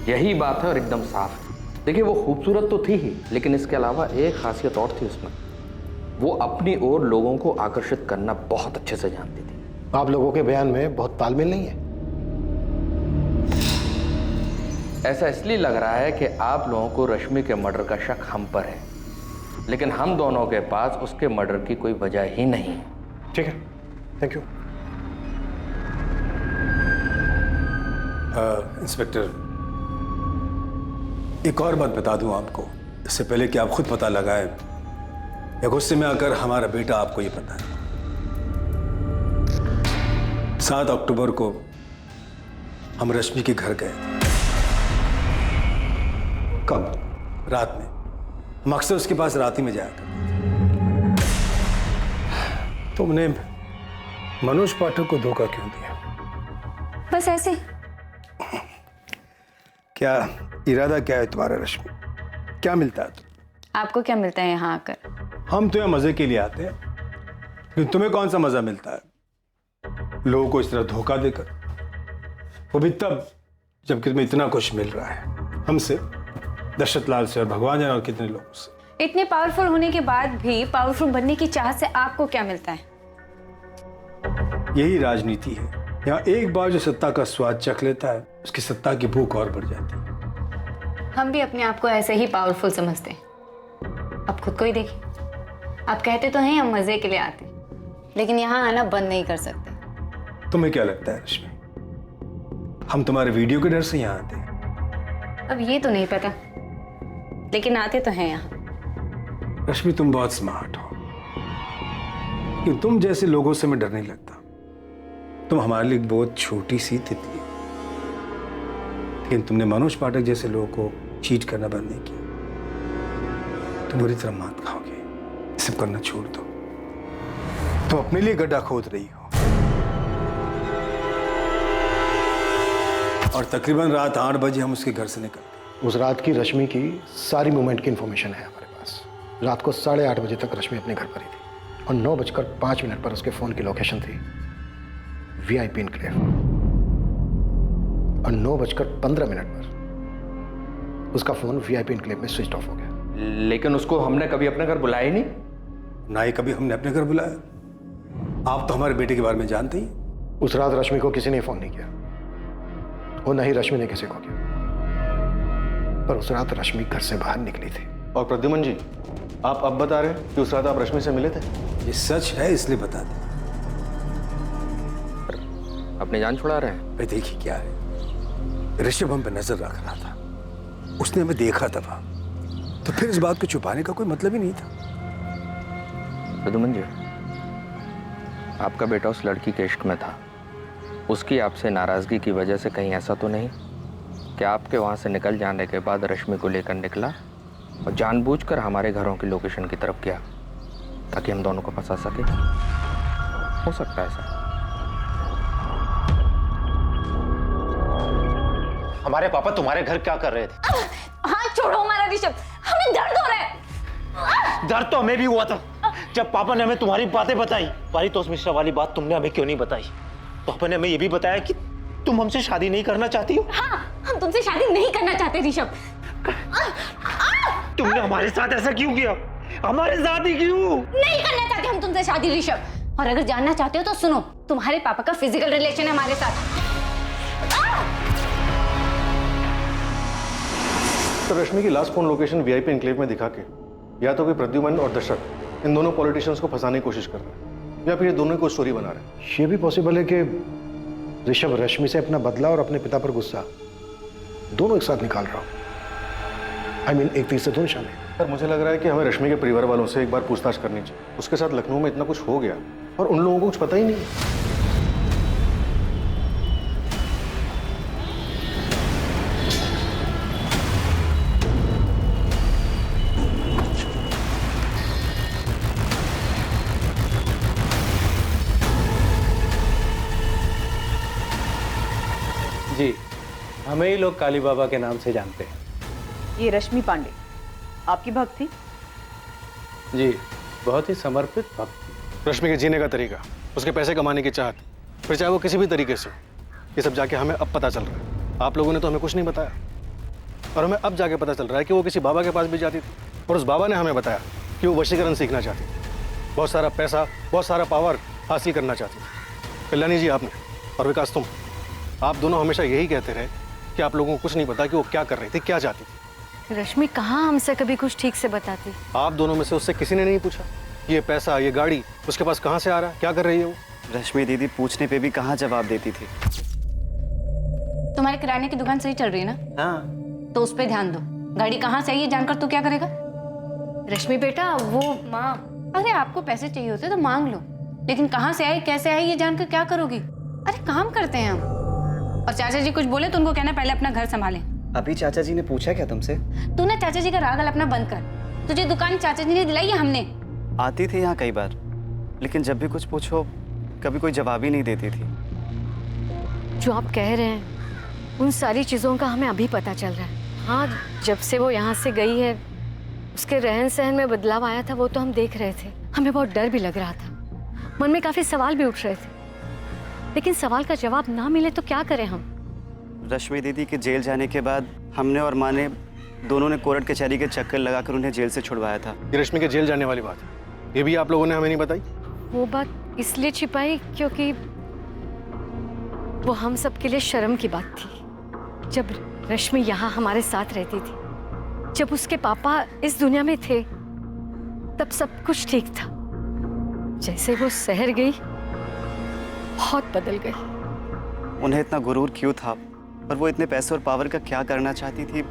यही बात है और एकदम साफ है। देखिए, वो खूबसूरत तो थी ही, लेकिन इसके अलावा एक खासियत और थी उसमें। वो अपनी ओर लोगों को आकर्षित करना बहुत अच्छे से जानती थी। आप लोगों के बयान में बहुत तालमेल नहीं है। ऐसा इसलिए लग रहा है कि आप लोगों को रश्मि के मर्डर का शक हम पर है, लेकिन हम दोनों के पास उसके मर्डर की कोई वजह ही नहीं है। ठीक है, थैंक यू। इंस्पेक्टर, एक और बात बता दूं आपको, इससे पहले कि आप खुद पता लगाएं या गुस्से में आकर हमारा बेटा आपको ये पता है। 7 अक्टूबर को हम रश्मि के घर गए थे। कब? रात में। हम अक्सर उसके पास रात ही में जाया करते थे। तुमने मनोज पाठक को धोखा क्यों दिया? बस ऐसे। क्या इरादा क्या है तुम्हारा रश्मि? क्या मिलता है? आपको क्या मिलता है यहाँ आकर? हम तो यहाँ मजे के लिए आते हैं, लेकिन तुम्हें कौन सा मजा मिलता है लोगों को इस तरह धोखा देकर? वो भी तब जबकि तुम्हें इतना कुछ मिल रहा है हमसे, दशरथ लाल से और भगवान जाने और कितने लोगों से। इतने पावरफुल होने के बाद भी पावरफुल बनने की चाह से आपको क्या मिलता है? यही राजनीति है। यहाँ एक बार जो सत्ता का स्वाद चख लेता है, उसकी सत्ता की भूख और बढ़ जाती है। हम भी अपने आप को ऐसे ही पावरफुल समझते हैं। अब खुद को ही देखिए। आप कहते तो हैं हम मजे के लिए आते, लेकिन यहाँ आना बंद नहीं कर सकते। तुम्हें क्या लगता है रश्मि, हम तुम्हारे वीडियो के डर से यहाँ आते हैं? अब ये तो नहीं पता, लेकिन आते तो हैं यहाँ। रश्मि, तुम बहुत स्मार्ट हो, कि तुम जैसे लोगों से मैं डर नहीं लगता। तुम हमारे लिए बहुत छोटी सी तितली हो, लेकिन तुमने मनोज पाठक जैसे लोगों को चीट करना बंद नहीं किया। तुम बुरी तरह मात खाओगे, सब करना छोड़ दो। तुम अपने लिए गड्ढा खोद रही हो। और तकरीबन रात 8 बजे हम उसके घर से निकल गए। उस रात की रश्मि की सारी मूवमेंट की इंफॉर्मेशन है हमारे पास। रात को 8:30 बजे तक रश्मि अपने घर पर ही थी और 9:05 पर उसके फोन की लोकेशन थी VIP इनक्लेव, और 9:15 पर उसका फोन VIP इनक्लेव में स्विच ऑफ हो गया। लेकिन उसको हमने कभी अपने घर बुलाया ही नहीं। ना ही कभी हमने अपने घर बुलाया। आप तो हमारे बेटे के बारे में जानते ही। उस रात रश्मि को किसी ने फोन नहीं किया और न ही रश्मि ने किसी को किया, पर उस रात रश्मि घर से बाहर निकली थी। और प्रद्युमन जी, आप अब बता रहे हैं कि उस रात आप रश्मि से मिले थे? ये सच है इसलिए बता दे। अपनी जान छुड़ा रहे हैं? भाई देखिए क्या है, ऋषभ हम पे नजर रख रहा था, उसने हमें देखा था वहां, तो फिर इस बात को छुपाने का कोई मतलब ही नहीं था। प्रद्युमन जी, आपका बेटा उस लड़की के इश्क में था, उसकी आपसे नाराजगी की वजह से कहीं ऐसा तो नहीं कि आपके वहां से निकल जाने के बाद रश्मि को लेकर निकला और जानबूझकर हमारे घरों की लोकेशन की तरफ गया ताकि हम दोनों को फंसा सके? हो सकता है ऐसा। हमारे पापा तुम्हारे घर क्या कर रहे थे? हाँ छोड़ो हमारा ऋषभ, हमें दर्द हो रहा है। डर तो हमें भी हुआ था जब पापा ने हमें तुम्हारी बातें बताई। पारितोष मिश्रा वाली बात तुमने हमें क्यों नहीं बताई? पापा ने हमें ये भी बताया कि तुम हमसे शादी नहीं करना चाहती हो। हाँ, हम तुमसे शादी नहीं करना चाहते ऋषभ। तुमने हमारे साथ ऐसा क्यों किया? हमारे साथ ही क्यों? नहीं करना चाहते हम तुमसे शादी ऋषभ, और अगर जानना चाहते हो तो सुनो, तुम्हारे पापा का फिजिकल रिलेशन है हमारे साथ। तो रश्मि की last phone location VIP enclave में दिखा के या तो कोई प्रद्युमन और दशरथ इन दोनों पॉलिटिशियंस को फंसाने की कोशिश कर रहे हैं, या फिर ये दोनों को स्टोरी बना रहे हैं। ये भी पॉसिबल है कि ऋषभ रश्मि से अपना बदला और अपने पिता पर गुस्सा दोनों एक साथ निकाल रहा हो। I mean, एक तीर से दो निशाने। सर, मुझे लग रहा है कि हमें रश्मि के परिवार वालों से एक बार पूछताछ करनी चाहिए। उसके साथ लखनऊ में इतना कुछ हो गया और उन लोगों को कुछ पता ही नहीं। जी, हमें ही लोग काली बाबा के नाम से जानते हैं। ये रश्मि पांडे आपकी भक्त थी? जी, बहुत ही समर्पित भक्त। रश्मि के जीने का तरीका, उसके पैसे कमाने की चाहत, फिर चाहे वो किसी भी तरीके से, ये सब जाके हमें अब पता चल रहा है। आप लोगों ने तो हमें कुछ नहीं बताया, और हमें अब जाके पता चल रहा है कि वो किसी बाबा के पास भी जाती थी और उस बाबा ने हमें बताया कि वो वशीकरण सीखना चाहती थी, बहुत सारा पैसा, बहुत सारा पावर हासिल करना चाहती थी। कल्याणी जी, आपने और विकास तुम, आप दोनों हमेशा यही कहते रहे कि आप लोगों को कुछ नहीं पता कि वो क्या कर रही थी, क्या चाहती थी। रश्मि कहाँ हमसे कभी कुछ ठीक से बताती। आप दोनों में से उससे किसी ने नहीं पूछा ये पैसा, ये गाड़ी उसके पास कहाँ से आ रहा है, क्या कर रही है वो? रश्मि दीदी पूछने पे भी कहाँ जवाब देती थी। तुम्हारे किराने की दुकान सही चल रही है ना? हाँ। तो उस पर ध्यान दो। गाड़ी कहाँ से आई है जानकर तू क्या करेगा? रश्मि बेटा, वो माँ, अरे आपको पैसे चाहिए होते तो मांग लो, लेकिन कहाँ से आई कैसे आई ये जानकर क्या करोगी? अरे काम करते हैं हम। और चाचा जी कुछ बोले तो उनको कहना पहले अपना घर संभालें। अभी चाचा जी ने पूछा क्या तुमसे? तू ना चाचा जी का राग अपना बंद कर। तुझे दुकान चाचा जी ने दिलाई है हमने। आती थी यहाँ कई बार, लेकिन जब भी कुछ पूछो कभी कोई जवाब ही नहीं देती थी। जो आप कह रहे हैं उन सारी चीज़ों का हमें अभी पता चल रहा है। हाँ, जब से वो यहाँ से गई है उसके रहन सहन में बदलाव आया था, वो तो हम देख रहे थे। हमें बहुत डर भी लग रहा था, मन में काफ़ी सवाल भी उठ रहे थे, लेकिन सवाल का जवाब ना मिले तो क्या करें हम? रश्मि दीदी के जेल जाने के बाद हमने और माँ ने दोनों ने कोर्ट कचहरी के चक्कर लगाकर उन्हें जेल से छुड़वाया था। ये रश्मि के जेल जाने वाली बात है, ये भी आप लोगों ने हमें नहीं बताई? वो बात इसलिए छिपाई क्योंकि वो हम सब के लिए शर्म की बात थी। जब रश्मि यहाँ हमारे साथ रहती थी, जब उसके पापा इस दुनिया में थे, तब सब कुछ ठीक था। जैसे वो शहर गई, बहुत बदल गई। उन्हें इतना गुरूर क्यों था और वो इतने पैसे और पावर का क्या करना चाहती थी,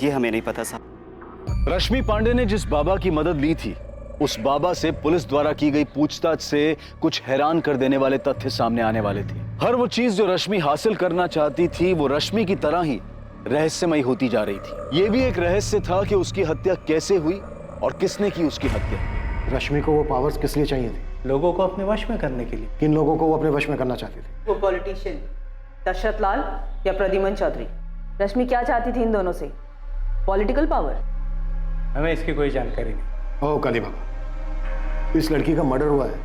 ये हमें नहीं पता साहब। रश्मि पांडे ने जिस बाबा की मदद ली थी, उस बाबा से पुलिस द्वारा की गई पूछताछ से कुछ हैरान कर देने वाले तथ्य सामने आने वाले थे। हर वो चीज जो रश्मि हासिल करना चाहती थी, वो रश्मि की तरह ही रहस्यमयी होती जा रही थी। ये भी एक रहस्य था कि उसकी हत्या कैसे हुई और किसने की उसकी हत्या। रश्मि को वो पावर्स किस लिए चाहिए थी? लोगों को अपने वश में करने के लिए। किन लोगों को वो अपने वश में करना चाहती थी? वो पॉलिटिशियन दशरथ लाल या प्रद्युमन चौधरी। रश्मि क्या चाहती थी इन दोनों से? Political power? हमें इसकी कोई जानकारी नहीं। ओ काली बाबा, इस लड़की का मर्डर हुआ है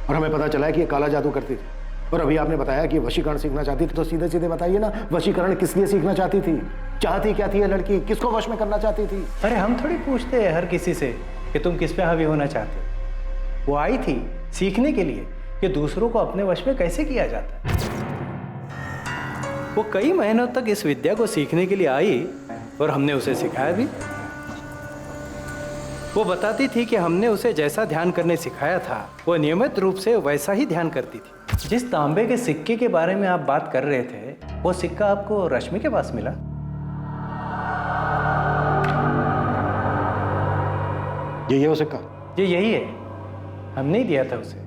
और हमें पता चला है कि ये काला जादू करती थी, और अभी आपने बताया कि वशीकरण सीखना चाहती थी, तो सीधे सीधे बताइए ना, वशीकरण किस लिए सीखना चाहती थी? चाहती क्या थी ये लड़की? किसको वश में करना चाहती थी? अरे हम थोड़ी पूछते हैं हर किसी से कि तुम किस पे हावी होना चाहते हो। वो आई थी सीखने के लिए कि दूसरों को अपने वश में कैसे किया जाता है। वो कई महीनों तक इस विद्या को सीखने के लिए आई और हमने उसे सिखाया भी। वो बताती थी कि हमने उसे जैसा ध्यान करने सिखाया था वो नियमित रूप से वैसा ही ध्यान करती थी। जिस तांबे के सिक्के के बारे में आप बात कर रहे थे, वो सिक्का आपको रश्मि के पास मिला? यही है वो सिक्का? ये यही है, हमने ही दिया था उसे।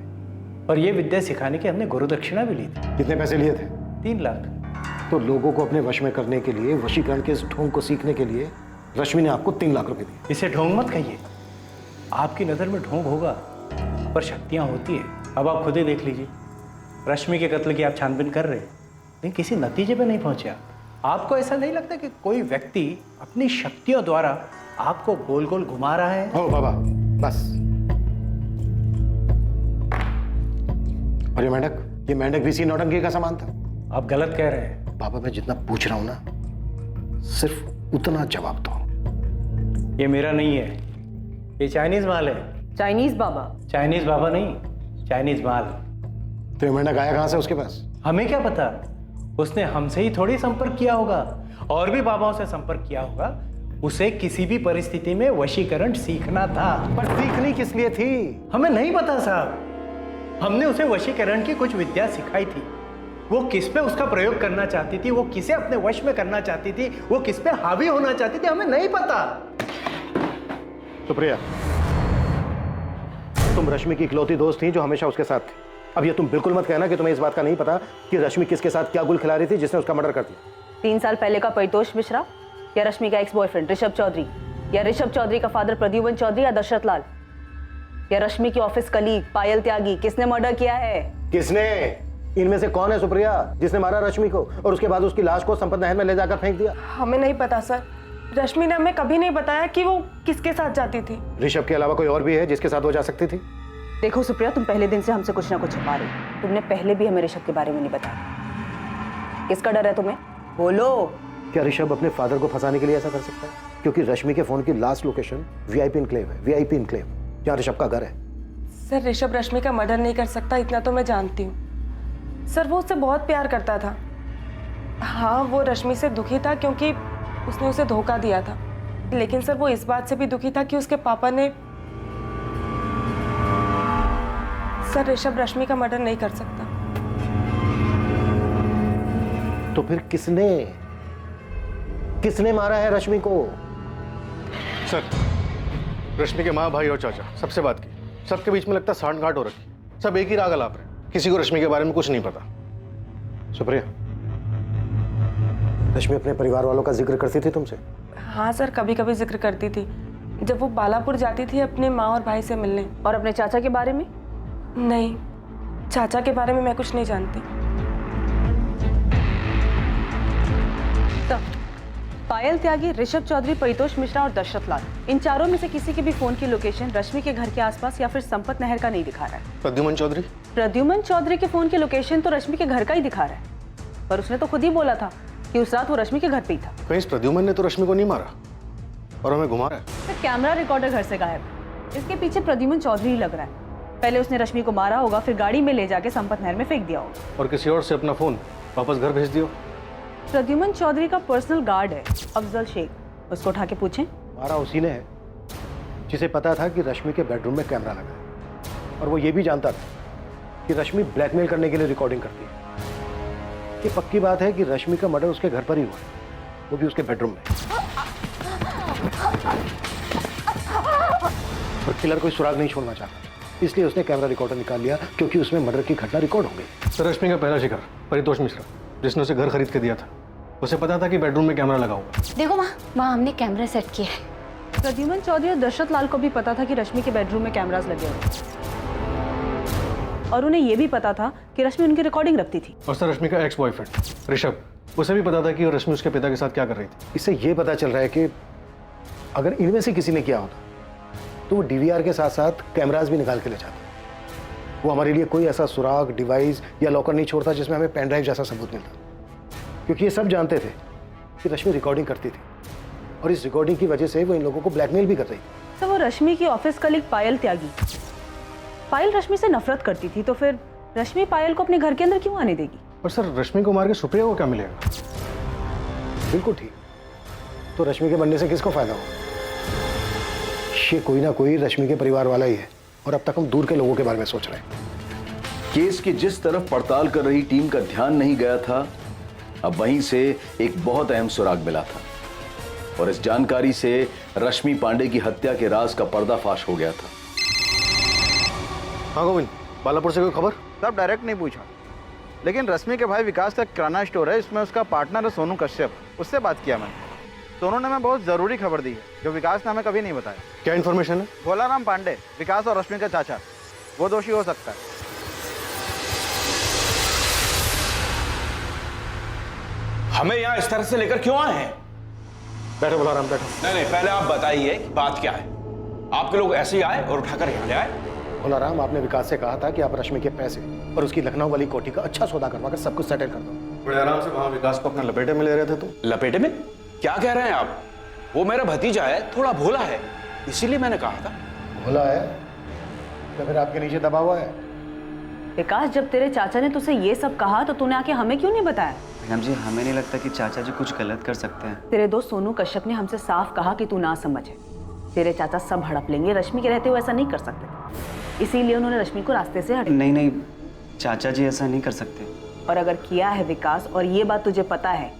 और ये विद्या सिखाने की हमने गुरु दक्षिणा भी ली थी। कितने पैसे लिए थे? 3 लाख। तो लोगों को अपने वश में करने के लिए, वशीकरण के इस ढोंग को सीखने के लिए रश्मि ने आपको 3 लाख रुपए दिए। इसे ढोंग मत कहिए, आपकी नज़र में ढोंग होगा पर शक्तियां होती है। अब आप खुद ही देख लीजिए, रश्मि के कत्ल की आप छानबीन कर रहे हैं लेकिन किसी नतीजे पे नहीं पहुंचे आप। आपको ऐसा नहीं लगता कि कोई व्यक्ति अपनी शक्तियों द्वारा आपको गोल गोल घुमा रहा है? ओ बाबा बस। और ये मेंढक भी इसी नौटंकी का सामान था? आप गलत कह रहे हैं। बाबा मैं जितना पूछ रहा हूं ना, सिर्फ उतना जवाब दो। ये मेरा नहीं है, ये चाइनीज माल है। चाइनीज बाबा? चाइनीज बाबा नहीं, चाइनीज माल। तो ये मेंढक आया कहां से उसके पास? हमें क्या पता, उसने हमसे ही थोड़ी संपर्क किया होगा, और भी बाबाओं से संपर्क किया होगा। उसे किसी भी परिस्थिति में वशीकरण सीखना था। पर सीखनी किस लिए थी? हमें नहीं पता साहब। हमने उसे वशीकरण की कुछ विद्या सिखाई थी। वो किस पे उसका प्रयोग करना चाहती थी, वो किसे अपने वश में करना चाहती थी, वो किस पे हावी होना चाहती थी, हमें नहीं पता। सुप्रिया, तुम रश्मि की इकलौती दोस्त थी जो हमेशा उसके साथ थी। अब ये तुम बिल्कुल मत कहना कि तुम्हें इस बात का नहीं पता कि रश्मि किसके साथ क्या गुल खिला रही थी जिसने उसका मर्डर कर दिया। 3 साल पहले का परितोष मिश्रा, या रश्मि का एक्स बॉयफ्रेंड ऋषभ चौधरी, या ऋषभ चौधरी का फादर प्रद्युमन चौधरी, या दशरथ लाल, या रश्मि की ऑफिस कलीग पायल त्यागी, किसने मर्डर किया है? किसने? इनमें से कौन है सुप्रिया जिसने मारा रश्मि को और उसके बाद उसकी लाश को संपत नहर में ले जाकर फेंक दिया? हमें नहीं पता सर। रश्मि ने हमें कभी नहीं बताया कि वो किसके साथ जाती थी। ऋषभ के अलावा कोई और भी है जिसके साथ वो जा सकती थी? देखो सुप्रिया, तुम पहले दिन से हमसे कुछ ना कुछ छुपा रही। तुमने पहले भी हमें ऋषभ के बारे में नहीं बताया। किसका डर है तुम्हें? बोलो। क्या ऋषभ अपने फादर को फंसाने के लिए ऐसा कर सकता है? क्योंकि रश्मि के फोन की लास्ट लोकेशन वीआईपी इनक्लेव है, वीआईपी इनक्लेव, जहाँ ऋषभ का घर है। सर ऋषभ रश्मि का मर्डर नहीं कर सकता, इतना तो मैं जानती हूँ। सर वो उससे बहुत प्यार करता था। हाँ, वो रश्मि से दुखी था क्योंकि उसने उसे धोखा दिया था, लेकिन सर वो इस बात से भी दुखी था कि उसके पापा ने। सर ऋषभ रश्मि का मर्डर नहीं कर सकता। तो फिर किसने मारा है रश्मि को? सर, रश्मि के माँ, भाई और चाचा सबसे बात की, सबके बीच में लगता सांठ-गांठ हो रखी। सब एक ही राग अलाप रहे, किसी को रश्मि के बारे में कुछ नहीं पता। सुप्रिया, रश्मि अपने परिवार वालों का जिक्र करती थी तुमसे? हाँ सर, कभी कभी जिक्र करती थी, जब वो बालापुर जाती थी अपने माँ और भाई से मिलने। और अपने चाचा के बारे में? नहीं, चाचा के बारे में मैं कुछ नहीं जानती। तो पायल त्यागी, ऋषभ चौधरी, परितोष मिश्रा और दशरथ लाल, इन चारों में से किसी के भी फोन की लोकेशन रश्मि के घर के आसपास या फिर संपत नहर का नहीं दिखा रहा है। प्रद्युमन चौधरी? प्रद्युमन चौधरी के फोन की लोकेशन तो रश्मि के घर का ही दिखा रहा है, पर उसने तो खुद ही बोला था कि उस रात वो रश्मि के घर पे ही था। कहीं इस प्रद्युमन ने तो रश्मि को नहीं मारा और हमें घुमा रहा है। तो कैमरा रिकॉर्डर घर से गायब, इसके पीछे प्रद्युमन चौधरी ही लग रहा है। पहले उसने रश्मि को मारा होगा, फिर गाड़ी में ले जाके संपत नहर में फेंक दिया होगा और किसी और से अपना फोन वापस घर भेज दियो। प्रद्युमन चौधरी का पर्सनल गार्ड है अफजल शेख, उसको उठा के पूछें। मारा उसी ने है जिसे पता था कि रश्मि के बेडरूम में कैमरा लगा है, और वो ये भी जानता था कि रश्मि ब्लैकमेल करने के लिए रिकॉर्डिंग करती है। ये पक्की बात है कि रश्मि का मर्डर उसके घर पर ही हुआ, वो भी उसके बेडरूम में। और किलर कोई सुराग नहीं छोड़ना चाहता, इसलिए उसने कैमरा रिकॉर्डर निकाल लिया, क्योंकि उसमें मर्डर की घटना रिकॉर्ड हो गई। तो रश्मि का पहला शिकार परितोष मिश्रा, जिसने उसे घर खरीद के दिया था, उसे पता था कि बेडरूम में कैमरा लगा होगा। देखो वहाँ हमने कैमरा सेट किया है। प्रद्युमन चौधरी और दशरथ लाल को भी पता था कि रश्मि के बेडरूम में कैमरास लगे हुए, और उन्हें यह भी पता था कि रश्मि उनकी रिकॉर्डिंग रखती थी। और सर, रश्मि का एक्स बॉयफ्रेंड ऋषभ, उसे भी पता था कि रश्मि उसके पिता के साथ क्या कर रही थी। इससे यह पता चल रहा है कि अगर इनमें से किसी ने किया होता तो वो डीवीआर के साथ साथ कैमरास भी निकाल के ले जाता। वो हमारे लिए कोई ऐसा सुराग, डिवाइस या लॉकर नहीं छोड़ता जिसमें हमें पेन ड्राइव जैसा सबूत मिलता, क्योंकि ये सब जानते थे कि रश्मि रिकॉर्डिंग करती थी, और इस रिकॉर्डिंग की वजह से वो इन लोगों को ब्लैकमेल भी कर रही थी। तो वो रश्मि की ऑफिस कलीग पायल त्यागी, पायल रश्मि से नफरत करती थी, तो फिर रश्मि पायल को अपने घर के अंदर क्यों आने देगी? और सर रश्मि को मार के सुप्रिया को क्या मिलेगा? बिल्कुल ठीक। तो रश्मि के बनने से किसको फायदा होगा? ये कोई ना कोई रश्मि के परिवार वाला ही है और अब तक हम दूर के लोगों के बारे में सोच रहे हैं। केस की जिस तरफ पड़ताल कर रही टीम का ध्यान नहीं गया था, अब वहीं से एक बहुत अहम सुराग मिला था और इस जानकारी से रश्मि पांडे की हत्या के राज का पर्दाफाश हो गया था। हाँ गोविंद, बालापुर से कोई खबर? सब डायरेक्ट नहीं पूछा, लेकिन रश्मि के भाई विकास का किराना स्टोर है, इसमें उसका पार्टनर है सोनू कश्यप, उससे बात किया मैंने। सोनू ने हमें बहुत ज़रूरी खबर दी है जो विकास ने हमें कभी नहीं बताया। क्या इन्फॉर्मेशन है? भोलाराम पांडे, विकास और रश्मि का चाचा, वो दोषी हो सकता है। हमें यहाँ इस तरह से लेकर क्यों आए हैं? बैठो भोलाराम, बैठो। नहीं, पहले आप बताइए कि बात क्या है। आपके लोग ऐसे ही आए और उठाकर यहाँ ले आए? भोलाराम, आपने विकास से कहा था कि आप रश्मि के पैसे और उसकी लखनऊ वाली कोठी का अच्छा सौदा करवाकर सब कुछ सेटल कर दो। बड़े आराम से वहाँ विकास को अपना लपेटे में ले रहे थे तुम। लपेटे में? क्या कह रहे हैं आप? वो मेरा भतीजा है, थोड़ा भोला है, इसीलिए मैंने कहा था। भोला है तो फिर आपके नीचे दबा हुआ है। विकास, जब तेरे चाचा ने तुझसे ये सब कहा तो तूने आके हमें क्यों नहीं बताया? मैडम जी, हमें नहीं लगता कि चाचा जी कुछ गलत कर सकते हैं। तेरे दोस्त सोनू कश्यप ने हमसे साफ कहा कि तू ना समझे, तेरे चाचा सब हड़प लेंगे, रश्मि के रहते हुए ऐसा नहीं कर सकते, इसीलिए उन्होंने रश्मि को रास्ते से हटा। नहीं, चाचा जी ऐसा नहीं कर सकते। और अगर किया है विकास और ये बात तुझे पता है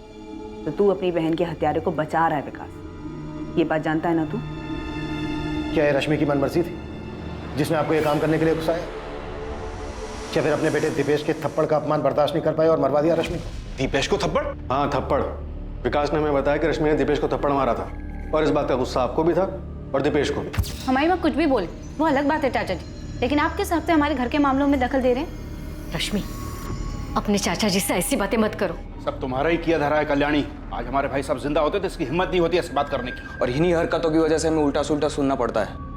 तो तू अपनी बहन के हत्यारे को बचा रहा है। विकास, ये बात जानता है ना तू? क्या ये रश्मि की मनमर्जी थी जिसने आपको ये काम करने के लिए उकसाया? क्या फिर अपने बेटे दीपेश के थप्पड़ का अपमान बर्दाश्त नहीं कर पाए और मरवा दिया रश्मि को? दीपेश को थप्पड़? हाँ, थप्पड़। विकास ने हमें बताया कि रश्मि ने दीपेश को थप्पड़ मारा था और इस बात का गुस्सा आपको भी था और दीपेश को भी। हमारी माँ कुछ भी बोले वो अलग बात है चाचा जी, लेकिन आप किस हफ्ते हमारे घर के मामलों में दखल दे रहे हैं? रश्मि, अपने चाचा जी से ऐसी बातें मत करो। सब तुम्हारा ही किया धरा है कल्याणी। आज हमारे भाई सब जिंदा होते तो इसकी हिम्मत नहीं होती ऐसी बात करने की। और इन्हीं हरकतों की वजह से हमें उल्टा सुल्टा सुनना पड़ता है।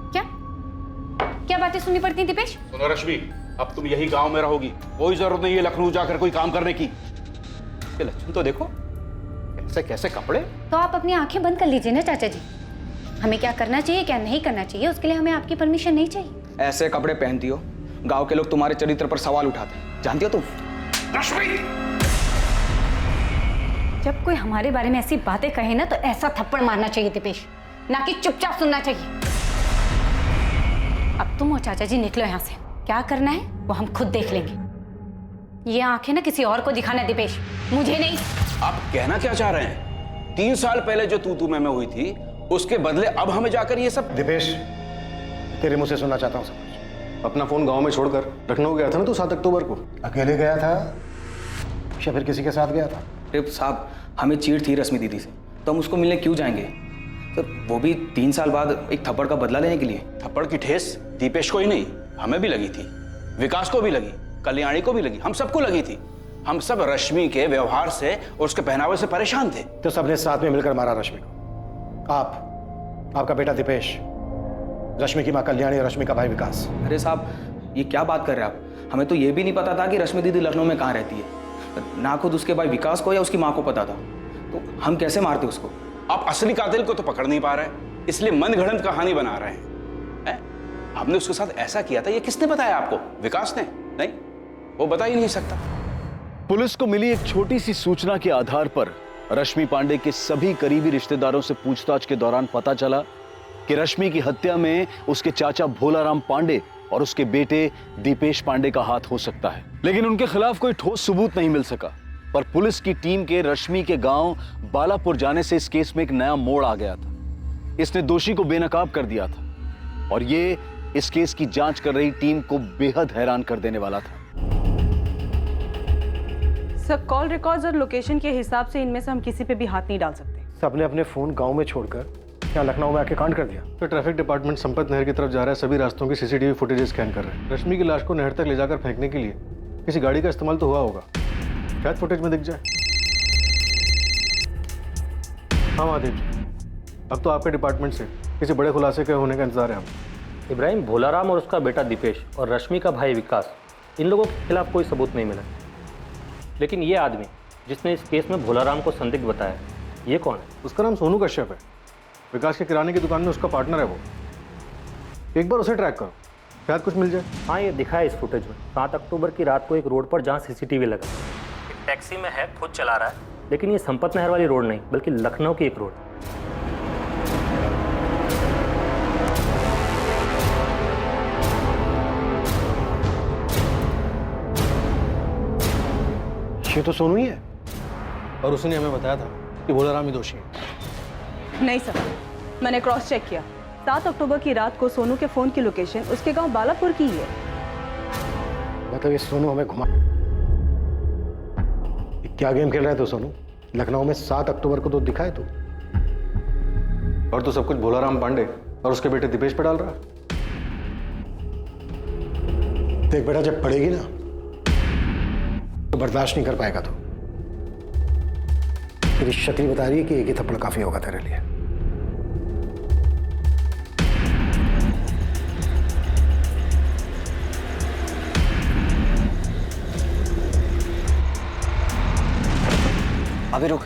क्या बातें सुननी पड़ती हैं दीपेश? सुनो रश्मि, अब तुम यही गांव में रहोगी, कोई जरूरत नहीं है लखनऊ जाकर कोई काम करने की। ये लक्षण तो देखो, कैसे कैसे कपड़े। तो आप अपनी आंखें बंद कर लीजिए ना चाचा जी। हमें क्या करना चाहिए क्या नहीं करना चाहिए उसके लिए हमें आपकी परमिशन नहीं चाहिए। ऐसे कपड़े पहनती हो, गांव के लोग तुम्हारे चरित्र पर सवाल उठाते हैं, जानती हो तुम? रश्मि, जब कोई हमारे बारे में ऐसी बातें कहे ना तो ऐसा थप्पड़ मारना चाहिए दीपेश, ना कि चुपचाप सुनना चाहिए। अब तुम और चाचा जी निकलो यहाँ से, क्या करना है वो हम खुद देख लेंगे। ये आंखें ना किसी और को दिखाना दीपेश, मुझे नहीं। आप कहना क्या चाह रहे हैं? 3 साल पहले जो तू मैं हुई थी उसके बदले अब हमें जाकर ये सब? दीपेश, तेरे मुंह से सुनना चाहता हूँ सब कुछ। अपना फोन गांव में छोड़कर लखनऊ गया था ना तू 7 अक्टूबर को? अकेले गया था या फिर किसी के साथ गया था? साहब, हमें चीड़ थी रश्मि दीदी से, तो हम उसको मिलने क्यों जाएंगे? तो वो भी 3 साल बाद एक थप्पड़ का बदला लेने के लिए। थप्पड़ की ठेस दीपेश को ही नहीं हमें भी लगी थी, विकास को भी लगी, कल्याणी को भी लगी, हम सबको लगी थी। हम सब रश्मि के व्यवहार से और उसके पहनावे से परेशान थे। तो सबने साथ में मिलकर मारा रश्मि को। आपका बेटा दीपेश, रश्मि की मां कल्याणी और रश्मि का भाई विकास। अरे साहब, ये क्या बात कर रहे हैं आप? हमें तो ये भी नहीं पता था कि रश्मि दीदी लखनऊ में कहाँ रहती है, ना खुद उसके भाई विकास को या उसकी माँ को पता था, तो हम कैसे मारते उसको? आप असली कातिल को तो पकड़ नहीं पा रहे, इसलिए मनगढ़ंत कहानी बना रहे हैं। हमने उसके साथ ऐसा किया था, ये किसने बताया आपको? विकास ने? नहीं, वो बता ही नहीं सकता। पुलिस को मिली एक छोटी सी सूचना के आधार पर रश्मि पांडे के सभी करीबी रिश्तेदारों से पूछताछ के दौरान पता चला कि रश्मि की हत्या में उसके चाचा भोलाराम पांडे और उसके बेटे दीपेश पांडे का हाथ हो सकता है, लेकिन उनके खिलाफ कोई ठोस सबूत नहीं मिल सका। पर पुलिस की टीम के रश्मि के गांव बालापुर जाने से इस केस में एक नया मोड़ आ गया था। इसने दोषी को बेनकाब कर दिया था और ये इस केस की जांच कर रही टीम को बेहद हैरान कर देने वाला था। सर, कॉल रिकॉर्ड्स और लोकेशन के हिसाब से इनमें से हम किसी पे भी हाथ नहीं डाल सकते। सबने अपने फोन गांव में छोड़कर यहाँ लखनऊ में आके कांड कर दिया। तो ट्रैफिक डिपार्टमेंट संपत नहर की तरफ जा रहा है, सभी रास्तों की सीसीटीवी फुटेज स्कैन कर रहे हैं। रश्मि की लाश को नहर तक ले जाकर फेंकने के लिए किसी गाड़ी का इस्तेमाल तो हुआ होगा, शायद फुटेज में दिख जाए। हाँ महादेव जी, अब तो आपके डिपार्टमेंट से किसी बड़े खुलासे के होने का इंतजार है हमें। इब्राहिम, भोलाराम और उसका बेटा दीपेश और रश्मि का भाई विकास, इन लोगों के खिलाफ कोई सबूत नहीं मिला, लेकिन ये आदमी जिसने इस केस में भोलाराम को संदिग्ध बताया, ये कौन है? उसका नाम सोनू कश्यप है, विकास के किराने की दुकान में उसका पार्टनर है वो। एक बार उसे ट्रैक करो, शायद कुछ मिल जाए। हाँ, ये दिखा है इस फुटेज में 7 अक्टूबर की रात को एक रोड पर जहाँ सीसीटीवी लगा, एक टैक्सी में है, खुद चला रहा है, लेकिन ये संपत नहर वाली रोड नहीं बल्कि लखनऊ की एक रोड। ये तो सोनू ही है। और उसने हमें बताया था कि भोलाराम ही दोषी है। नहीं सर, मैंने क्रॉस चेक किया। 7 अक्टूबर की रात को सोनू के फोन की लोकेशन उसके गांव बालापुर की ही है। मतलब ये सोनू हमें घुमा, ये क्या गेम खेल रहा है तो सोनू? लखनऊ में 7 अक्टूबर को तो दिखा है तू। और तो सब कुछ भोलाराम पांडे और उसके बेटे दीपेश पे डाल रहा है। देख बेटा, जब पड़ेगी ना तो बर्दाश्त नहीं कर पाएगा। तो तेरी शक्ल बता रही है कि एक ही थप्पड़ काफी होगा तेरे लिए। अभी रुक,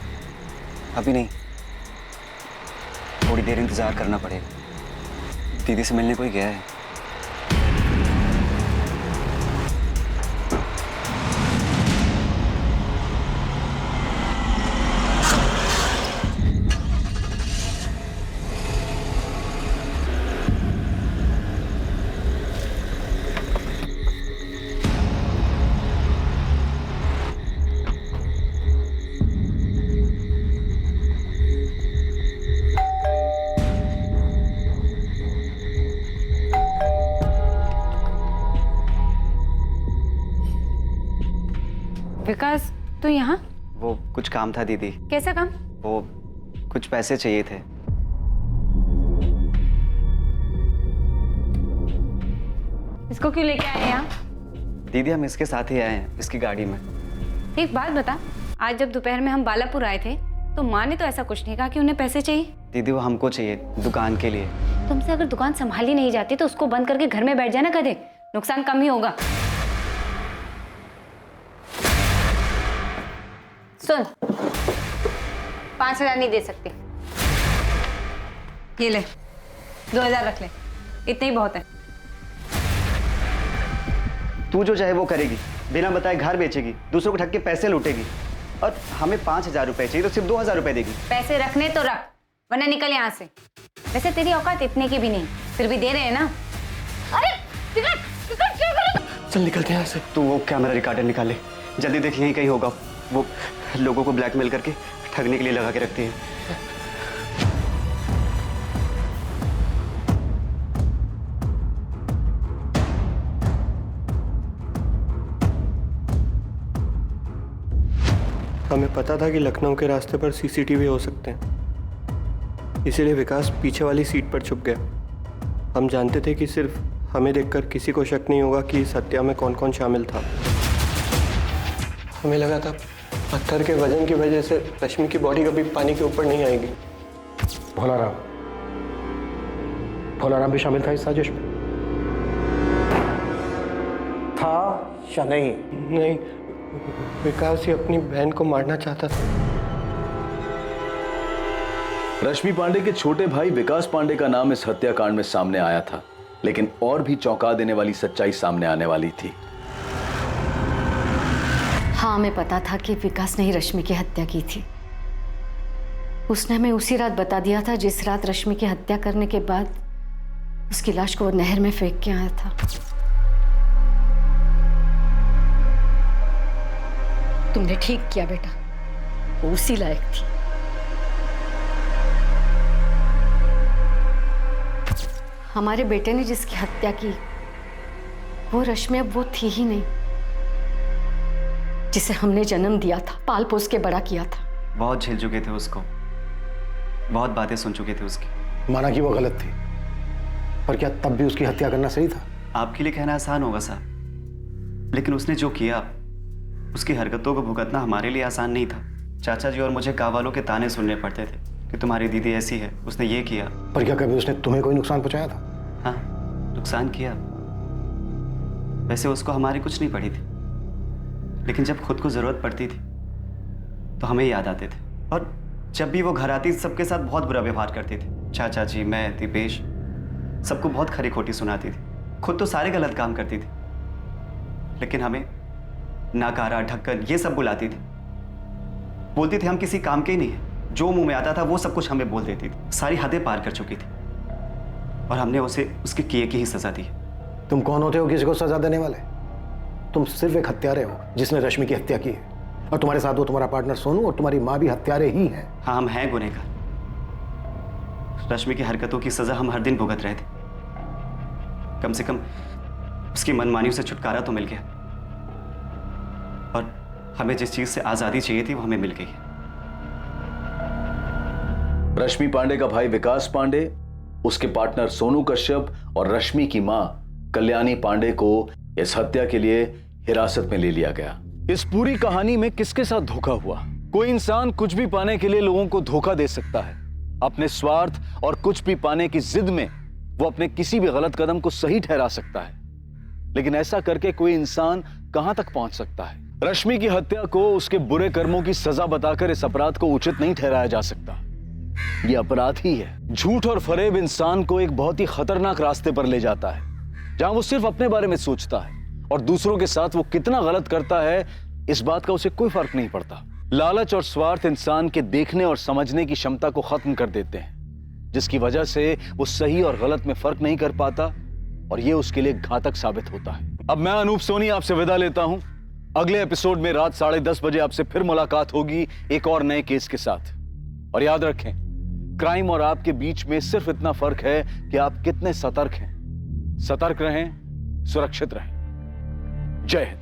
अभी नहीं, थोड़ी देर इंतजार करना पड़ेगा। दीदी से मिलने कोई गया है। विकास, तू यहाँ? वो कुछ काम था दीदी। कैसा काम? वो कुछ पैसे चाहिए थे। इसको क्यों लेके आए यहाँ? दीदी हम इसके साथ ही आए हैं, इसकी गाड़ी में। एक बात बता, आज जब दोपहर में हम बालापुर आए थे तो माँ ने तो ऐसा कुछ नहीं कहा कि उन्हें पैसे चाहिए। दीदी वो हमको चाहिए दुकान के लिए। तुमसे अगर दुकान संभाली नहीं जाती तो उसको बंद करके घर में बैठ जाना, कदे नुकसान कम ही होगा। सुन, 5,000 नहीं दे सकती। ये ले, 2,000 रख ले, इतने ही बहुत है। तू जो चाहे वो करेगी, बिना बताए घर बेचेगी, दूसरों को ठग के पैसे लूटेगी, और हमें 5,000 रुपए चाहिए तो सिर्फ 2,000 रुपए देगी। पैसे रखने तो रख, वरना निकल यहाँ से। वैसे तेरी औकात इतने की भी नहीं, फिर भी दे रहे हैं ना। अरे चल निकलते हैं यहाँ से। तू वो कैमरा रिकॉर्डर निकाल ले, जल्दी देख, यहीं कहीं होगा। वो लोगों को ब्लैकमेल करके ठगने के लिए लगा के रखती है। हमें पता था कि लखनऊ के रास्ते पर सीसीटीवी हो सकते हैं, इसीलिए विकास पीछे वाली सीट पर छुप गया। हम जानते थे कि सिर्फ हमें देखकर किसी को शक नहीं होगा कि इस हत्या में कौन कौन शामिल था। हमें लगा था पत्थर के वजन की वजह से रश्मि की बॉडी कभी पानी के ऊपर नहीं आएगी। भोलाराम भी शामिल था इस साजिश में? था या नहीं? नहीं, विकास ही अपनी बहन को मारना चाहता था। रश्मि पांडे के छोटे भाई विकास पांडे का नाम इस हत्याकांड में सामने आया था, लेकिन और भी चौंका देने वाली सच्चाई सामने आने वाली थी। हाँ, हमें पता था कि विकास ने ही रश्मि की हत्या की थी। उसने हमें उसी रात बता दिया था जिस रात रश्मि की हत्या करने के बाद उसकी लाश को वो नहर में फेंक के आया था। तुमने ठीक किया बेटा, वो उसी लायक थी। हमारे बेटे ने जिसकी हत्या की वो रश्मि अब वो थी ही नहीं जिसे हमने जन्म दिया था, पाल पोस के बड़ा किया था। बहुत झेल चुके थे उसको, बहुत बातें सुन चुके थे उसकी। माना कि वो गलत थी, पर क्या तब भी उसकी हत्या करना सही था? आपके लिए कहना आसान होगा साहब, लेकिन उसने जो किया, उसकी हरकतों को भुगतना हमारे लिए आसान नहीं था। चाचा जी और मुझे गाँव वालों के ताने सुनने पड़ते थे कि तुम्हारी दीदी ऐसी है, उसने ये किया। पर क्या कभी उसने तुम्हें कोई नुकसान पहुंचाया था? हाँ, नुकसान किया। वैसे उसको हमारी कुछ नहीं पड़ी थी, लेकिन जब खुद को जरूरत पड़ती थी तो हमें याद आते थे। और जब भी वो घर आती सबके साथ बहुत बुरा व्यवहार करती थी। चाचा जी, मैं, दीपेश, सबको बहुत खरी खोटी सुनाती थी। खुद तो सारे गलत काम करती थी, लेकिन हमें नाकारा, ढक्कन ये सब बुलाती थी। बोलती थी हम किसी काम के ही नहीं है, जो मुंह में आता था वो सब कुछ हमें बोल देती थी। सारी हदें पार कर चुकी थी और हमने उसे उसके किए की ही सजा दी। तुम कौन होते हो किसी को सजा देने वाले? तुम सिर्फ एक हत्यारे हो जिसने रश्मि की हत्या की है, और तुम्हारे साथ वो तुम्हारा पार्टनर सोनू और तुम्हारी माँ भी हत्यारे ही हैं। हाँ, हम हैं गुनहगार। रश्मि की हरकतों की सजा हम हर दिन भुगत रहे थे। कम से कम उसकी मनमानियों से छुटकारा तो मिल गया, और हमें जिस चीज से आजादी चाहिए थी वो हमें मिल गई है। रश्मि पांडे का भाई विकास पांडे, उसके पार्टनर सोनू कश्यप और रश्मि की मां कल्याणी पांडे को इस हत्या के लिए हिरासत में ले लिया गया। इस पूरी कहानी में किसके साथ धोखा हुआ? कोई इंसान कुछ भी पाने के लिए लोगों को धोखा दे सकता है। अपने स्वार्थ और कुछ भी पाने की जिद में वो अपने किसी भी गलत कदम को सही ठहरा सकता है, लेकिन ऐसा करके कोई इंसान कहां तक पहुंच सकता है? रश्मि की हत्या को उसके बुरे कर्मों की सजा बताकर इस अपराध को उचित नहीं ठहराया जा सकता। यह अपराध ही है। झूठ और फरेब इंसान को एक बहुत ही खतरनाक रास्ते पर ले जाता है, जहां वो सिर्फ अपने बारे में सोचता है और दूसरों के साथ वो कितना गलत करता है इस बात का उसे कोई फर्क नहीं पड़ता। लालच और स्वार्थ इंसान के देखने और समझने की क्षमता को खत्म कर देते हैं, जिसकी वजह से वो सही और गलत में फर्क नहीं कर पाता, और ये उसके लिए घातक साबित होता है। अब मैं अनूप सोनी आपसे विदा लेता हूं। अगले एपिसोड में रात 10:30 बजे आपसे फिर मुलाकात होगी एक और नए केस के साथ। और याद रखें, क्राइम और आपके बीच में सिर्फ इतना फर्क है कि आप कितने सतर्क हैं। सतर्क रहें, सुरक्षित रहें। जय हिंद।